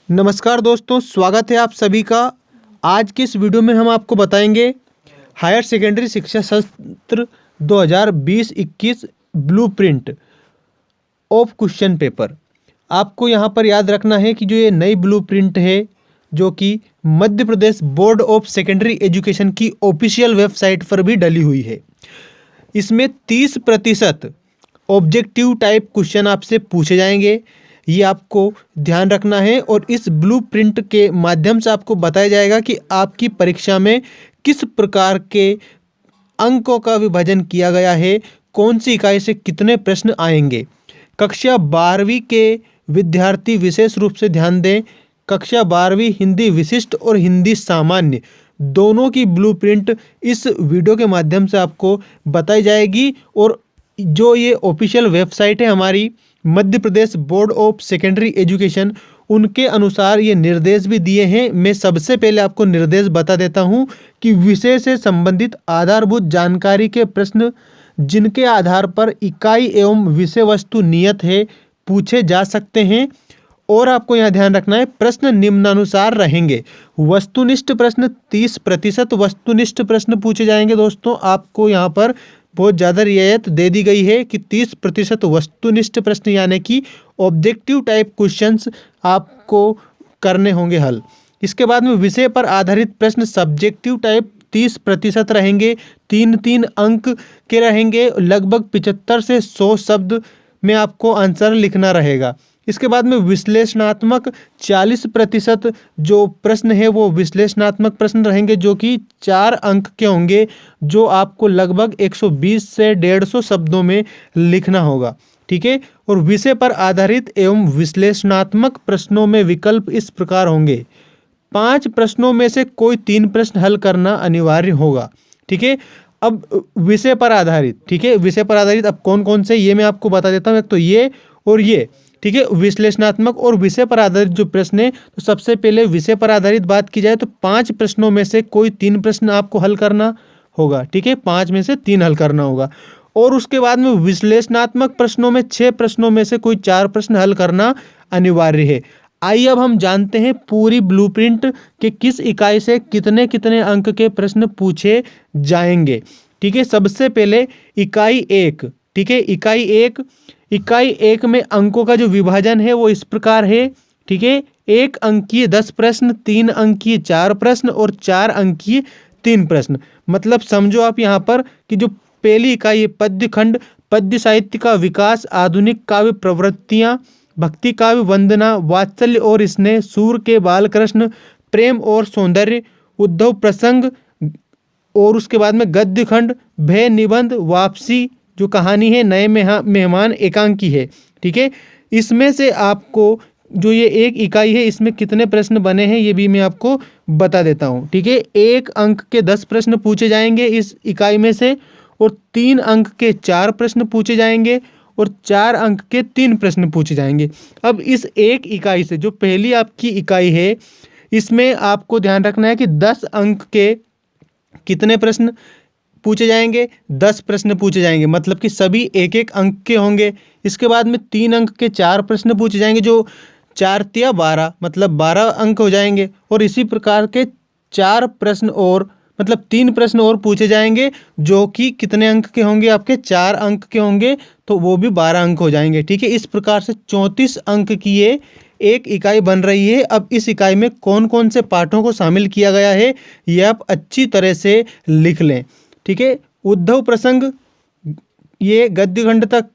नमस्कार दोस्तों, स्वागत है आप सभी का। आज की इस वीडियो में हम आपको बताएंगे हायर सेकेंडरी शिक्षा सत्र 2020-21 ब्लूप्रिंट ऑफ क्वेश्चन पेपर। आपको यहाँ पर याद रखना है कि जो ये नई ब्लूप्रिंट है जो कि मध्य Pradesh board of secondary education की ऑफिशियल वेबसाइट पर भी डली हुई है। इसमें 30% ऑब्जेक्टिव टाइप क्वेश्चन आपसे पूछे जाएंगे, ये आपको ध्यान रखना है। और इस ब्लूप्रिंट के माध्यम से आपको बताया जाएगा कि आपकी परीक्षा में किस प्रकार के अंकों का विभाजन किया गया है, कौन सी इकाई से कितने प्रश्न आएंगे। कक्षा 12वीं के विद्यार्थी विशेष रूप से ध्यान दें। कक्षा 12वीं हिंदी विशिष्ट और हिंदी सामान्य दोनों की ब्लूप्रिंट इस वीडियो के माध्यम से आपको बताई जाएगी। और जो ये ऑफिशियल वेबसाइट है हमारी मध्य Pradesh board of secondary education, उनके अनुसार ये निर्देश भी दिए हैं। मैं सबसे पहले आपको निर्देश बता देता हूँ कि विषय से संबंधित आधारभूत जानकारी के प्रश्न जिनके आधार पर इकाई एवं विषय वस्तु नियत है पूछे जा सकते हैं। और आपको यहाँ ध्यान रखना है, प्रश्न निम्नानुसार रहेंगे। वस्तुनिष्ठ प्रश्न 30% वस्तुनिष्ठ प्रश्न पूछे जाएंगे। दोस्तों, आपको यहाँ पर बहुत ज़्यादा रियायत दे दी गई है कि 30% वस्तुनिष्ठ प्रश्न यानी कि ऑब्जेक्टिव टाइप क्वेश्चंस आपको करने होंगे हल। इसके बाद में विषय पर आधारित प्रश्न सब्जेक्टिव टाइप 30% रहेंगे, 3-3 अंक के रहेंगे। लगभग 75 से 100 शब्द में आपको आंसर लिखना रहेगा। इसके बाद में विश्लेषणात्मक 40% जो प्रश्न है वो विश्लेषणात्मक प्रश्न रहेंगे, जो कि 4 अंक के होंगे, जो आपको लगभग 120 से 150 शब्दों में लिखना होगा। ठीक है। और विषय पर आधारित एवं विश्लेषणात्मक प्रश्नों में विकल्प इस प्रकार होंगे। 5 प्रश्नों में से कोई 3 प्रश्न हल करना अनिवार्य होगा। ठीक है। अब विषय पर आधारित, ठीक है, विषय पर आधारित अब कौन कौन से ये मैं आपको बता देता हूँ। एक तो ये और ये, ठीक है, विश्लेषणात्मक और विषय पर आधारित जो प्रश्न है, तो सबसे पहले विषय पर आधारित बात की जाए तो 5 प्रश्नों में से कोई 3 प्रश्न आपको हल करना होगा। ठीक है, 5 में से 3 हल करना होगा। और उसके बाद में विश्लेषणात्मक प्रश्नों में 6 प्रश्नों में से कोई 4 प्रश्न हल करना अनिवार्य है। आइए अब हम जानते हैं पूरी ब्लूप्रिंट के किस इकाई से कितने कितने अंक के प्रश्न पूछे जाएंगे। ठीक है, सबसे पहले इकाई 1। ठीक है, इकाई एक में अंकों का जो विभाजन है वो इस प्रकार है। ठीक है, 1 अंकीय 10 प्रश्न, 3 अंकीय 4 प्रश्न और 4 अंकीय 3 प्रश्न। मतलब समझो आप यहाँ पर कि जो पहली इकाई है पद्य खंड, पद्य साहित्य का विकास, आधुनिक काव्य प्रवृत्तियाँ, भक्ति काव्य, वंदना, वात्सल्य और स्नेह, सूर के बालकृष्ण, प्रेम और सौंदर्य, उद्धव प्रसंग, और उसके बाद में गद्य खंड, भय निबंध, वापसी जो कहानी है, नए मेहमान, एकांकी है। ठीक है, इसमें से आपको जो ये एक इकाई है इसमें कितने प्रश्न बने हैं ये भी मैं आपको बता देता हूँ। ठीक है, 1 अंक के 10 प्रश्न पूछे जाएंगे इस इकाई में से, और 3 अंक के 4 प्रश्न पूछे जाएंगे, और 4 अंक के 3 प्रश्न पूछे जाएंगे। अब इस एक इकाई से जो पहली आपकी इकाई है, इसमें आपको ध्यान रखना है कि 10 अंक के कितने प्रश्न पूछे जाएंगे, 10 प्रश्न पूछे जाएंगे, मतलब कि सभी 1-1 अंक के होंगे। इसके बाद में 3 अंक के 4 प्रश्न पूछे जाएंगे, जो 4 तिया 12 मतलब 12 अंक हो जाएंगे। और इसी प्रकार के 4 प्रश्न और मतलब 3 प्रश्न और पूछे जाएंगे, जो कि कितने अंक के होंगे, आपके 4 अंक के होंगे, तो वो भी 12 अंक हो जाएंगे। ठीक है, इस प्रकार से 34 अंक की ये एक इकाई बन रही है। अब इस इकाई में कौन कौन से पाठों को शामिल किया गया है ये आप अच्छी तरह से लिख लें। ठीक है, उद्धव प्रसंग ये गद्य खंड तक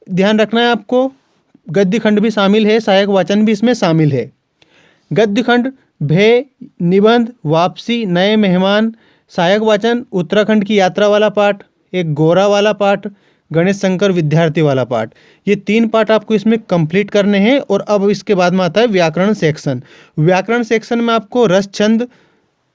ध्यान रखना है आपको। गद्य खंड भी शामिल है, सहायक वाचन भी इसमें शामिल है। गद्य खंड, भय निबंध, वापसी, नए मेहमान, सहायक वाचन, उत्तराखंड की यात्रा वाला पाठ, एक गोरा वाला पाठ, गणेश शंकर विद्यार्थी वाला पाठ, ये 3 पाठ आपको इसमें कंप्लीट करने हैं। और अब इसके बाद में आता है व्याकरण सेक्शन। व्याकरण सेक्शन में आपको रस छंद,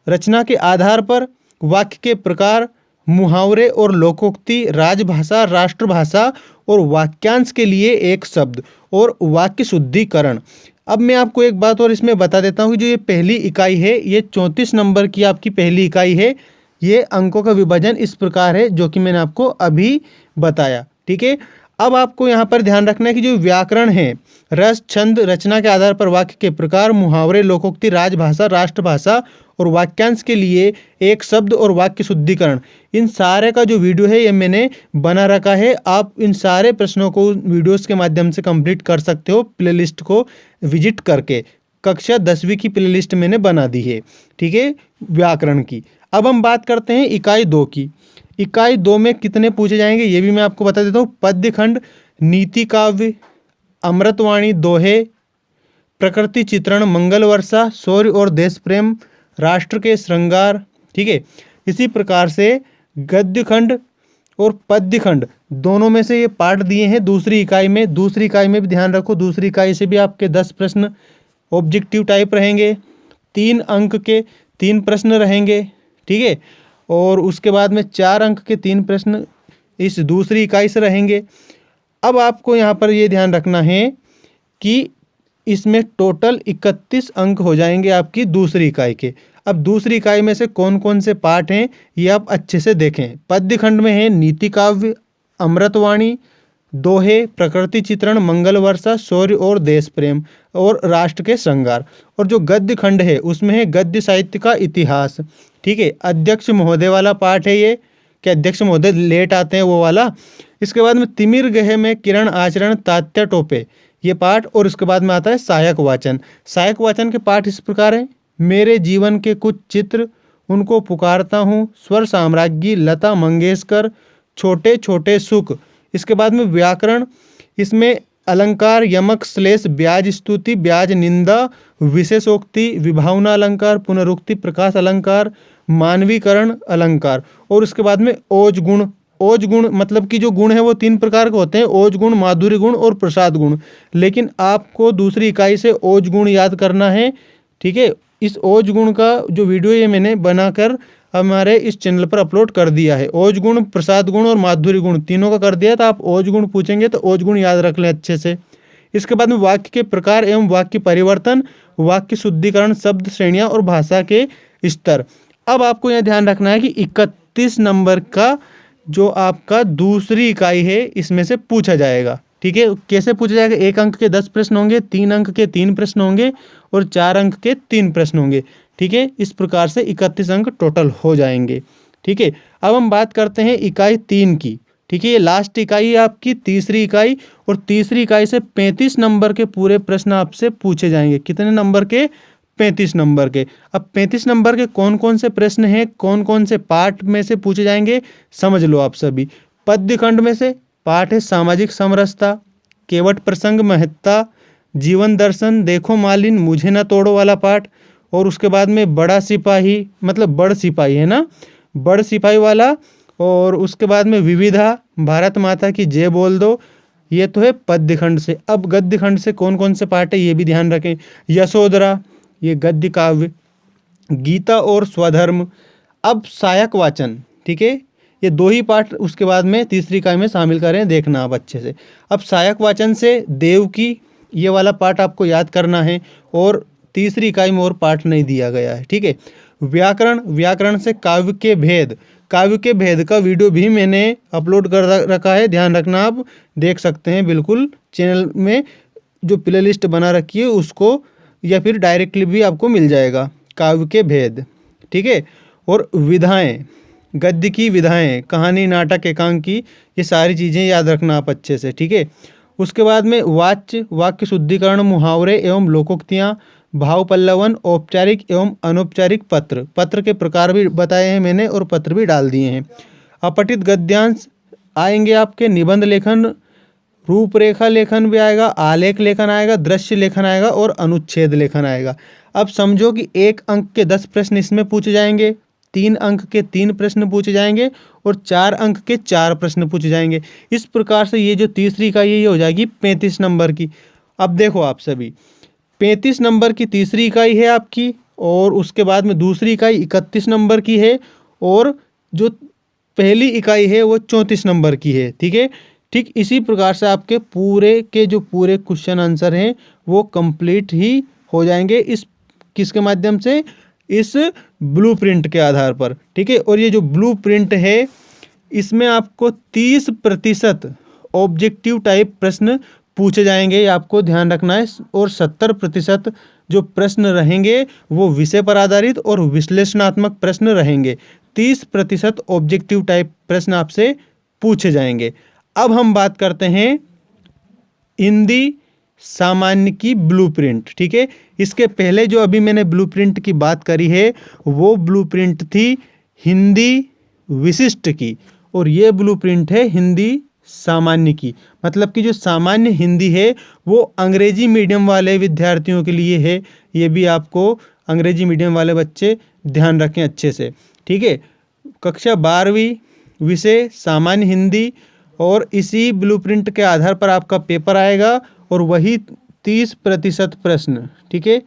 रचना के आधार पर वाक्य के प्रकार, मुहावरे और लोकोक्ति, राजभाषा, राष्ट्रभाषा और वाक्यांश के लिए एक शब्द और वाक्य शुद्धिकरण। अब मैं आपको एक बात और इसमें बता देता हूँ कि जो ये पहली इकाई है, ये 34 नंबर की आपकी पहली इकाई है। ये अंकों का विभाजन इस प्रकार है जो कि मैंने आपको अभी बताया। ठीक है, अब आपको यहाँ पर ध्यान रखना है कि जो व्याकरण है, रस, छंद, रचना के आधार पर वाक्य के प्रकार, मुहावरे, लोकोक्ति, राजभाषा, राष्ट्रभाषा और वाक्यांश के लिए एक शब्द और वाक्य शुद्धिकरण, इन सारे का जो वीडियो है ये मैंने बना रखा है। आप इन सारे प्रश्नों को वीडियोस के माध्यम से कंप्लीट कर सकते हो प्लेलिस्ट को विजिट करके। कक्षा 10वीं की प्लेलिस्ट मैंने बना दी है, ठीक है, व्याकरण की। अब हम बात करते हैं इकाई 2 की। इकाई 2 में कितने पूछे जाएंगे ये भी मैं आपको बता देता हूँ। पद्य खंड, नीति काव्य, अमृतवाणी, दोहे, प्रकृति चित्रण, मंगल वर्षा, शौर्य और देश प्रेम, राष्ट्र के श्रृंगार, ठीक है। इसी प्रकार से गद्य खंड और पद्य खंड दोनों में से ये पार्ट दिए हैं दूसरी इकाई में। दूसरी इकाई में भी ध्यान रखो, दूसरी इकाई से भी आपके 10 प्रश्न ऑब्जेक्टिव टाइप रहेंगे, 3 अंक के 3 प्रश्न रहेंगे, ठीक है। और उसके बाद में 4 अंक के 3 प्रश्न इस दूसरी इकाई से रहेंगे। अब आपको यहाँ पर ये ध्यान रखना है कि इसमें टोटल 31 अंक हो जाएंगे आपकी दूसरी इकाई के। अब दूसरी इकाई में से कौन कौन से पार्ट हैं ये आप अच्छे से देखें। पद्य खंड में है नीति काव्य, अमृतवाणी, दोहे, प्रकृति चित्रण, मंगल वर्षा, शौर्य और देश प्रेम और राष्ट्र के श्रृंगार। और जो गद्य खंड है उसमें है गद्य साहित्य का इतिहास, ठीक है। अध्यक्ष महोदय वाला पार्ट है ये, कि अध्यक्ष महोदय लेट आते हैं वो वाला। इसके बाद में तिमिर गहे में किरण आचरण तात्या टोपे ये पार्ट। और इसके बाद में आता है सहायक वाचन। सहायक वाचन के पार्ट इस प्रकार हैं। मेरे जीवन के कुछ चित्र, उनको पुकारता हूँ, स्वर साम्राज्ञी, लता मंगेशकर, छोटे छोटे सुख। इसके बाद में व्याकरण, इसमें अलंकार, यमक, श्लेष, ब्याज स्तुति, ब्याज निंदा, विशेषोक्ति, विभावना अलंकार, पुनरुक्ति, प्रकाश अलंकार, मानवीकरण अलंकार। और उसके बाद में ओज गुण। ओज गुण मतलब कि जो गुण है वो 3 प्रकार के होते हैं, ओज गुण, माधुर्य गुण और प्रसाद गुण। लेकिन आपको दूसरी इकाई से ओज गुण याद करना है, ठीक है। इस ओज गुण का जो वीडियो ये मैंने बनाकर हमारे इस चैनल पर अपलोड कर दिया है। ओज गुण, प्रसाद गुण और माधुर्य गुण तीनों का कर दिया। तो आप ओज गुण पूछेंगे तो ओज गुण याद रख लें अच्छे से। इसके बाद में वाक्य के प्रकार एवं वाक्य परिवर्तन, वाक्य शुद्धिकरण, शब्द श्रेणियाँ और भाषा के स्तर। अब आपको यह ध्यान रखना है कि 31 नंबर का जो आपका दूसरी इकाई है इसमें से पूछा जाएगा, ठीक है। कैसे पूछा जाएगा? 1 अंक के 10 प्रश्न होंगे, 3 अंक के 3 प्रश्न होंगे और 4 अंक के 3 प्रश्न होंगे, ठीक है। इस प्रकार से 31 अंक टोटल हो जाएंगे, ठीक है। अब हम बात करते हैं इकाई 3 की, ठीक है। ये लास्ट इकाई है आपकी, तीसरी इकाई। और तीसरी इकाई से 35 नंबर के पूरे प्रश्न आपसे पूछे जाएंगे। कितने नंबर के? 35 नंबर के। अब 35 नंबर के कौन कौन से प्रश्न हैं, कौन कौन से पार्ट में से पूछे जाएंगे, समझ लो आप सभी। पद्य खंड में से पाठ है सामाजिक समरसता, केवट प्रसंग, महत्ता, जीवन दर्शन, देखो मालिन, मुझे न तोड़ो वाला पाठ। और उसके बाद में बड़ा सिपाही मतलब बड़ सिपाही है ना, बड़ सिपाही वाला। और उसके बाद में विविधा, भारत माता की जय बोल दो, ये तो है पद्य खंड से। अब गद्य खंड से कौन कौन से पाठ है ये भी ध्यान रखें। यशोधरा ये गद्य काव्य, गीता और स्वधर्म। अब सहायक वाचन, ठीक है, ये 2 ही पाठ उसके बाद में तीसरी इकाई में शामिल करें, देखना आप अच्छे से। अब सहायक वाचन से देव की ये वाला पाठ आपको याद करना है और तीसरी इकाई में और पाठ नहीं दिया गया है, ठीक है। व्याकरण, व्याकरण से काव्य के भेद, काव्य के भेद का वीडियो भी मैंने अपलोड कर रखा है, ध्यान रखना, आप देख सकते हैं बिल्कुल चैनल में जो प्ले लिस्ट बना रखी है उसको, या फिर डायरेक्टली भी आपको मिल जाएगा काव्य के भेद, ठीक है। और विधाएं, गद्य की विधाएं, कहानी, नाटक, एकांकी, ये सारी चीज़ें याद रखना आप अच्छे से, ठीक है। उसके बाद में वाच्य, वाक्य शुद्धिकरण, मुहावरे एवं लोकोक्तियाँ, भाव पल्लवन, औपचारिक एवं अनौपचारिक पत्र, पत्र के प्रकार भी बताए हैं मैंने और पत्र भी डाल दिए हैं। अपठित गद्यांश आएंगे आपके, निबंध लेखन, रूपरेखा लेखन भी आएगा, आलेख लेखन आएगा, दृश्य लेखन आएगा और अनुच्छेद लेखन आएगा। अब समझो कि 1 अंक के 10 प्रश्न इसमें पूछे जाएंगे, 3 अंक के 3 प्रश्न पूछे जाएंगे और 4 अंक के 4 प्रश्न पूछे जाएंगे। इस प्रकार से ये जो तीसरी इकाई ये हो जाएगी 35 नंबर की। अब देखो आप सभी, 35 नंबर की तीसरी इकाई है आपकी और उसके बाद में दूसरी इकाई 31 नंबर की है और जो पहली इकाई है वो 34 नंबर की है, ठीक है। ठीक इसी प्रकार से आपके पूरे के जो पूरे क्वेश्चन आंसर हैं वो कंप्लीट ही हो जाएंगे इस किसके माध्यम से, इस ब्लूप्रिंट के आधार पर, ठीक है। और ये जो ब्लूप्रिंट है इसमें आपको 30% ऑब्जेक्टिव टाइप प्रश्न पूछे जाएंगे, ये आपको ध्यान रखना है। और 70% जो प्रश्न रहेंगे वो विषय पर आधारित और विश्लेषणात्मक प्रश्न रहेंगे। 30% ऑब्जेक्टिव टाइप प्रश्न आपसे पूछे जाएंगे। अब हम बात करते हैं हिंदी सामान्य की ब्लूप्रिंट। ठीक है, इसके पहले जो अभी मैंने ब्लूप्रिंट की बात करी है वो ब्लूप्रिंट थी हिंदी विशिष्ट की, और ये ब्लूप्रिंट है हिंदी सामान्य की। मतलब कि जो सामान्य हिंदी है वो अंग्रेजी मीडियम वाले विद्यार्थियों के लिए है। ये भी आपको अंग्रेजी मीडियम वाले बच्चे ध्यान रखें अच्छे से। ठीक है, कक्षा 12वीं विषय सामान्य हिंदी, और इसी ब्लूप्रिंट के आधार पर आपका पेपर आएगा, और वही 30% प्रश्न, ठीक है,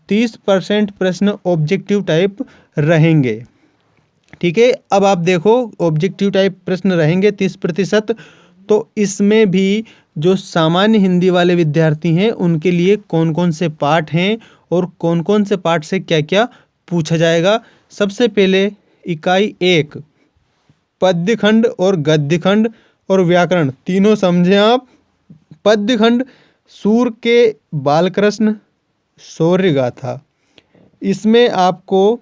30% प्रश्न ऑब्जेक्टिव टाइप रहेंगे। ठीक है, अब आप देखो ऑब्जेक्टिव टाइप प्रश्न रहेंगे 30%, तो इसमें भी जो सामान्य हिंदी वाले विद्यार्थी हैं उनके लिए कौन कौन से पाठ हैं और कौन कौन से पाठ से क्या क्या पूछा जाएगा। सबसे पहले इकाई 1 पद्य खंड और गद्य खंड और व्याकरण तीनों समझें आप। पद्य खंड सूर के बालकृष्ण शौर्य गाथा, इसमें आपको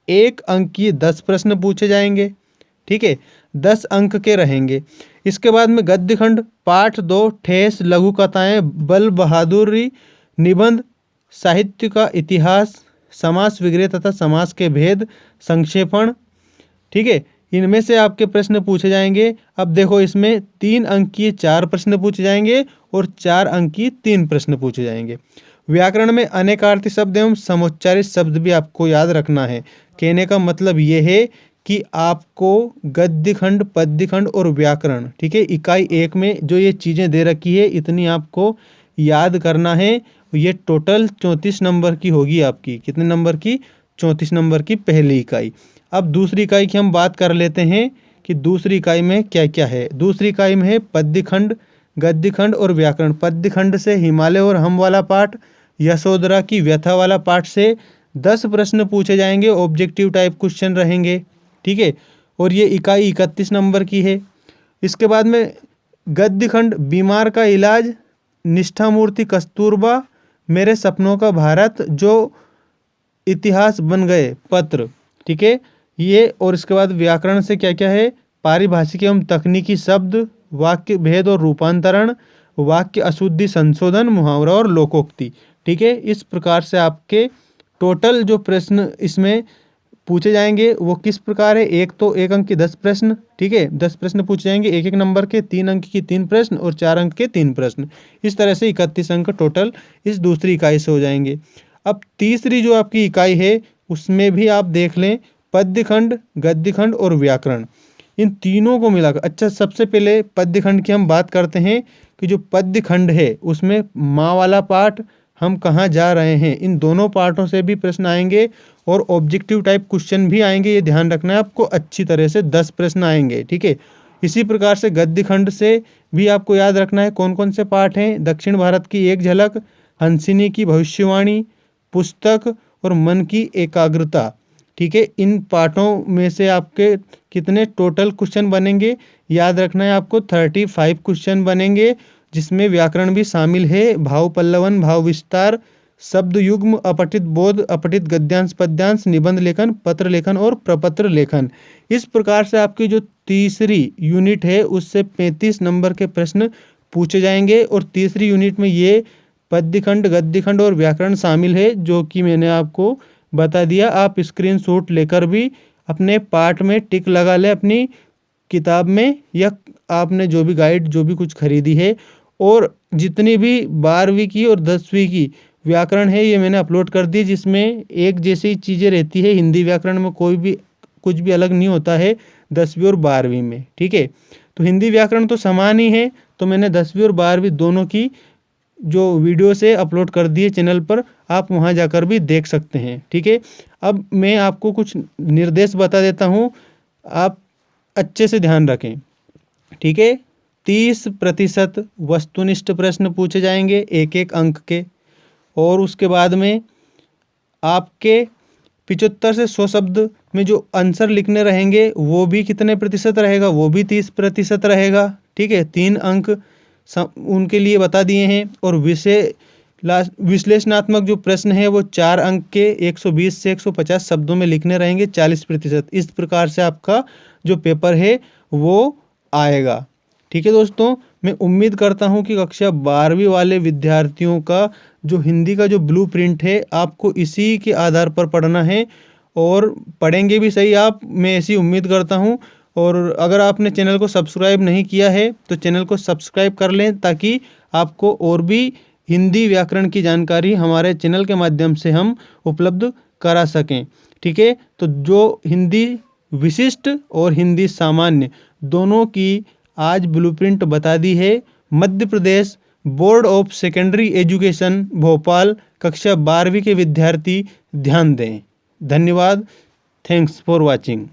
1 अंक की 10 प्रश्न पूछे जाएंगे। ठीक है, 10 अंक के रहेंगे। इसके बाद में गद्य खंड पाठ 2 ठेस लघु कथाएं बल बहादुरी निबंध साहित्य का इतिहास समास विग्रह तथा समास के भेद संक्षेपण। ठीक है, इनमें से आपके प्रश्न पूछे जाएंगे। अब देखो इसमें 3 अंक की 4 प्रश्न पूछे जाएंगे और 4 अंक की 3 प्रश्न पूछे जाएंगे। व्याकरण में अनेकार्थी शब्द एवं समुच्चारित शब्द भी आपको याद रखना है। कहने का मतलब ये है कि आपको गद्य खंड पद्य खंड और व्याकरण, ठीक है, इकाई 1 में जो ये चीज़ें दे रखी है इतनी आपको याद करना है। ये टोटल 34 नंबर की होगी आपकी। कितने नंबर की? 34 नंबर की पहली इकाई। अब दूसरी इकाई की हम बात कर लेते हैं कि दूसरी इकाई में क्या क्या है। दूसरी इकाई में है पद्य खंड गद्य खंड और व्याकरण। पद्य खंड से हिमालय और हम वाला पाठ, यशोधरा की व्यथा वाला पाठ से 10 प्रश्न पूछे जाएंगे, ऑब्जेक्टिव टाइप क्वेश्चन रहेंगे। ठीक है, और ये इकाई 31 नंबर की है। इसके बाद में गद्य खंड बीमार का इलाज, निष्ठा मूर्ति कस्तूरबा, मेरे सपनों का भारत, जो इतिहास बन गए पत्र। ठीक है, ये। और इसके बाद व्याकरण से क्या क्या है? पारिभाषिक एवं तकनीकी शब्द, वाक्य भेद और रूपांतरण, वाक्य अशुद्धि संशोधन, मुहावरा और लोकोक्ति। ठीक है, इस प्रकार से आपके टोटल जो प्रश्न इसमें पूछे जाएंगे वो किस प्रकार है। एक तो 1 अंक के 10 प्रश्न, ठीक है, 10 प्रश्न पूछे जाएंगे 1-1 नंबर के, 3 अंक की 3 प्रश्न और 4 अंक के 3 प्रश्न। इस तरह से 31 अंक टोटल इस दूसरी इकाई से हो जाएंगे। अब तीसरी जो आपकी इकाई है उसमें भी आप देख लें पद्य खंड गद्य खंड और व्याकरण, इन तीनों को मिलाकर। अच्छा, सबसे पहले पद्य खंड की हम बात करते हैं कि जो पद्य खंड है उसमें माँ वाला पाठ, हम कहाँ जा रहे हैं, इन दोनों पार्टों से भी प्रश्न आएंगे और ऑब्जेक्टिव टाइप क्वेश्चन भी आएंगे। ये ध्यान रखना है आपको अच्छी तरह से, 10 प्रश्न आएंगे। ठीक है, इसी प्रकार से गद्य खंड से भी आपको याद रखना है कौन कौन से पाठ हैं। दक्षिण भारत की एक झलक, हंसिनी की भविष्यवाणी, पुस्तक और मन की एकाग्रता। ठीक है, इन पाठों में से आपके कितने टोटल क्वेश्चन बनेंगे याद रखना है आपको, 35 क्वेश्चन बनेंगे, जिसमें व्याकरण भी शामिल है, भाव पल्लवन, भाव विस्तार, शब्द युग्म, अपठित बोध, अपठित गद्यांश पद्यांश, निबंध लेखन, पत्र लेखन और प्रपत्र लेखन। इस प्रकार से आपकी जो तीसरी यूनिट है उससे 35 नंबर के प्रश्न पूछे जाएंगे, और तीसरी यूनिट में ये पद्य खंड गद्य खंड और व्याकरण शामिल है, जो कि मैंने आपको बता दिया। आप स्क्रीनशॉट लेकर भी अपने पाठ में टिक लगा लें अपनी किताब में, या आपने जो भी गाइड जो भी कुछ खरीदी है। और जितनी भी 12वीं की और 10वीं की व्याकरण है ये मैंने अपलोड कर दी, जिसमें एक जैसी चीज़ें रहती है। हिंदी व्याकरण में कोई भी कुछ भी अलग नहीं होता है 10वीं और 12वीं में। ठीक है, तो हिंदी व्याकरण तो समान ही है, तो मैंने 10वीं और 12वीं दोनों की जो वीडियो से अपलोड कर दिए चैनल पर, आप वहां जाकर भी देख सकते हैं। ठीक है, अब मैं आपको कुछ निर्देश बता देता हूं, आप अच्छे से ध्यान रखें। ठीक है, 30% वस्तुनिष्ठ प्रश्न पूछे जाएंगे 1-1 अंक के, और उसके बाद में आपके 75 से 100 शब्द में जो आंसर लिखने रहेंगे वो भी कितने प्रतिशत रहेगा, वो भी 30% रहेगा। ठीक है, 3 अंक उनके लिए बता दिए हैं। और विश्लेषणात्मक जो प्रश्न है वो 4 अंक के 120 से 150 शब्दों में लिखने रहेंगे, 40%। इस प्रकार से आपका जो पेपर है वो आएगा। ठीक है दोस्तों, मैं उम्मीद करता हूं कि कक्षा 12वीं वाले विद्यार्थियों का जो हिंदी का जो ब्लूप्रिंट है आपको इसी के आधार पर पढ़ना है, और पढ़ेंगे भी सही आप, मैं ऐसी उम्मीद करता हूं। और अगर आपने चैनल को सब्सक्राइब नहीं किया है तो चैनल को सब्सक्राइब कर लें, ताकि आपको और भी हिंदी व्याकरण की जानकारी हमारे चैनल के माध्यम से हम उपलब्ध करा सकें। ठीक है, तो जो हिंदी विशिष्ट और हिंदी सामान्य दोनों की आज ब्लूप्रिंट बता दी है। Madhya Pradesh board of secondary education Bhopal कक्षा 12वीं के विद्यार्थी ध्यान दें। धन्यवाद। Thanks for watching.